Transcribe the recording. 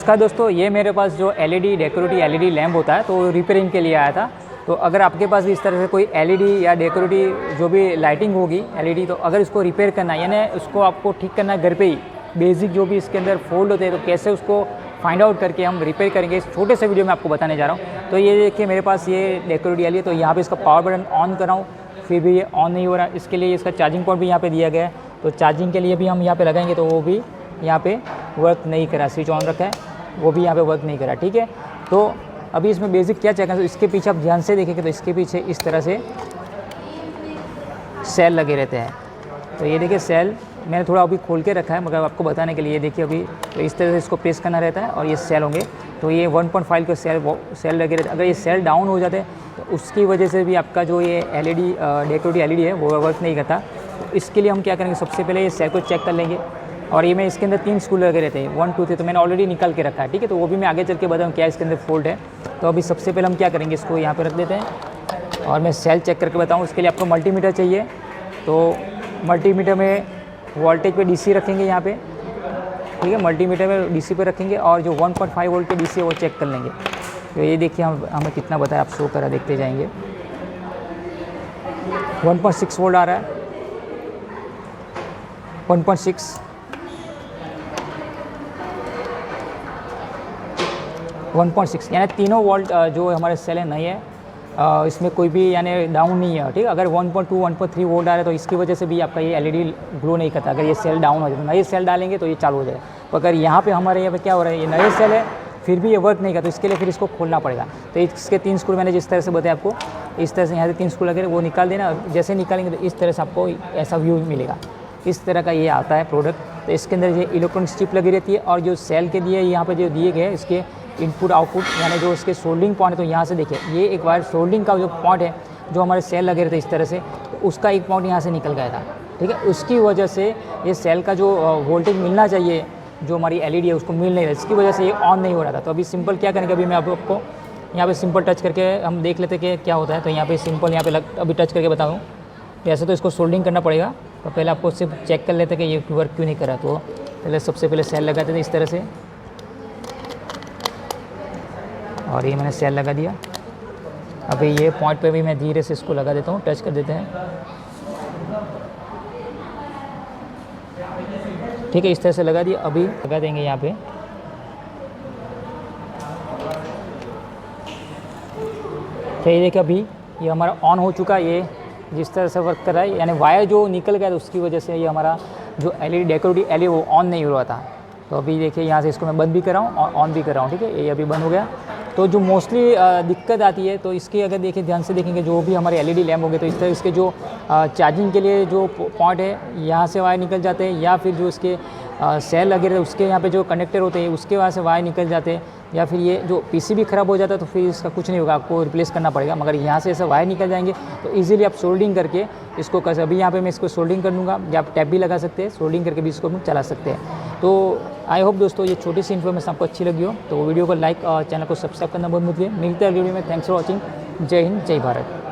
नमस्कार दोस्तों, ये मेरे पास जो एलईडी डेकोरेटिव एलईडी लैम्प होता है तो रिपेयरिंग के लिए आया था। तो अगर आपके पास इस तरह से कोई एलईडी या डेकोरेटिव जो भी लाइटिंग होगी एलईडी, तो अगर इसको रिपेयर करना है यानी उसको आपको ठीक करना है घर पे ही, बेसिक जो भी इसके अंदर फॉल्ट होते हैं तो कैसे उसको फाइंड आउट करके हम रिपेयर करेंगे, इस छोटे से वीडियो में आपको बताने जा रहा हूँ। तो ये देखिए मेरे पास ये डेकोरेटिव एलईडी है, तो यहाँ पर इसका पावर बटन ऑन कर रहा हूँ, फिर भी ये ऑन नहीं हो रहा। इसके लिए इसका चार्जिंग पोर्ट भी यहाँ पे दिया गया है, तो चार्जिंग के लिए भी हम यहाँ पे लगाएंगे तो वो भी यहाँ पे वर्क नहीं करा। स्विच ऑन रखा है, वो भी यहाँ पे वर्क नहीं करा। ठीक है, तो अभी इसमें बेसिक क्या चेक करना है, इसके पीछे आप ध्यान से देखेंगे तो इसके पीछे इस तरह से सेल लगे रहते हैं। तो ये देखिए सेल मैंने थोड़ा अभी खोल के रखा है मगर आपको बताने के लिए। देखिए अभी तो इस तरह से इसको प्रेस करना रहता है और ये सेल होंगे, तो ये 1.5 के सेल लगे रहते हैं। अगर ये सेल डाउन हो जाते हैं तो उसकी वजह से भी आपका जो ये एलईडी डेकोरेटिव एलईडी है वो वर्क नहीं करता। तो इसके लिए हम क्या करेंगे, सबसे पहले ये सेल को चेक कर लेंगे। और ये मैं इसके अंदर 3 स्क्रू लगे रहते हैं, 1 2 3, तो मैंने ऑलरेडी निकाल के रखा है। ठीक है, तो वो भी मैं आगे चल के बताऊँ क्या इसके अंदर फॉल्ट है। तो अभी सबसे पहले हम क्या करेंगे, इसको यहाँ पे रख देते हैं और मैं सेल चेक करके बताऊँ। उसके लिए आपको मल्टीमीटर चाहिए, तो मल्टीमीटर में वोल्टेज पे डीसी रखेंगे यहाँ पे। ठीक है, मल्टीमीटर में डीसी पे रखेंगे और जो 1.5 वोल्ट के डीसी है वो चेक कर लेंगे। तो ये देखिए हमें कितना बताया, आप शो करा देखते जाएंगे। 1.6 वोल्ट आ रहा है, 1.6, 1.6 यानी तीनों वोल्ट जो हमारे सेल है नहीं है, इसमें कोई भी यानी डाउन नहीं है। ठीक है, अगर 1.2 1.3 वोल्ट आ रहा है तो इसकी वजह से भी आपका ये एलईडी ग्लो नहीं करता। अगर ये सेल डाउन हो जाए तो नए सेल डालेंगे तो ये चालू हो जाएगा। तो अगर यहाँ पे हमारे यहाँ पे क्या हो रहा है, ये नए सेल है फिर भी ये वर्क नहीं करता, तो इसके लिए फिर इसको खोलना पड़ेगा। तो इसके 3 स्क्रू मैंने जिस तरह से बताया आपको, इस तरह से यहाँ से 3 स्क्रू लगे वो निकाल देना। जैसे निकालेंगे तो इस तरह से आपको ऐसा व्यू मिलेगा। इस तरह का ये आता है प्रोडक्ट। तो इसके अंदर ये इलेक्ट्रॉनिक चिप लगी रहती है और जो सेल के दिए यहाँ पर जो दिए गए इसके इनपुट आउटपुट यानी जो इसके सोल्डिंग पॉइंट है, तो यहाँ से देखिए ये एक बार सोल्डिंग का जो पॉइंट है जो हमारे सेल लगे रहते हैं इस तरह से, तो उसका एक पॉइंट यहाँ से निकल गया था। ठीक है, उसकी वजह से ये सेल का जो वोल्टेज मिलना चाहिए जो हमारी एलईडी है उसको मिल नहीं रहा, इसकी वजह से ये ऑन नहीं हो रहा था। तो अभी सिंपल क्या करेंगे, अभी मैं आपको यहाँ पे सिंपल टच करके हम देख लेते कि क्या होता है। तो यहाँ पे सिंपल यहाँ पे अभी टच करके बताऊँ। वैसे तो इसको सोल्डिंग करना पड़ेगा, तो पहले आपको सिर्फ चेक कर लेते कि ये वर्क क्यों नहीं करा। तो पहले सबसे पहले सेल लगाते थे इस तरह से, और ये मैंने सेल लगा दिया। अभी ये पॉइंट पे भी मैं धीरे से इसको लगा देता हूँ, टच कर देते हैं। ठीक है, इस तरह से लगा दिया। अभी लगा देंगे यहाँ पे। तो ये देखिए अभी ये हमारा ऑन हो चुका है। ये जिस तरह से वर्क कर रहा है यानी वायर जो निकल गया तो उसकी वजह से ये हमारा जो एलईडी डेकोरेटिव एलईडी वो ऑन नहीं हो रहा था। तो अभी देखिए यहाँ से इसको मैं बंद भी कर रहा हूँ और ऑन भी कर रहा हूँ। ठीक है, ये अभी बंद हो गया। तो जो मोस्टली दिक्कत आती है तो इसकी अगर देखिए ध्यान से देखेंगे जो भी हमारे एलईडी लैम्प होंगे तो इस तरह इसके जो चार्जिंग के लिए जो पॉइंट है यहाँ से वायर निकल जाते हैं, या फिर जो इसके सेल लगे रहते हैं उसके यहाँ पे जो कनेक्टर होते हैं उसके वहाँ से वायर निकल जाते हैं, या फिर ये जो पीसीबी ख़राब हो जाता है तो फिर इसका कुछ नहीं होगा, आपको रिप्लेस करना पड़ेगा। मगर यहाँ से ऐसा वायर निकल जाएंगे तो इजीली आप सोल्डिंग करके इसको कर। अभी यहाँ पे मैं इसको सोल्डिंग कर दूँगा, या आप टैप भी लगा सकते हैं, सोल्डिंग करके भी इसको हम चला सकते हैं। तो आई होप दोस्तों ये छोटी सी इन्फॉर्मेशन आपको अच्छी लगी हो, तो वीडियो को लाइक और चैनल को सब्सक्राइब करना बहुत मत भूलिए। मिलते हैं वीडियो में। Thanks for watching. जय हिंद, जय भारत।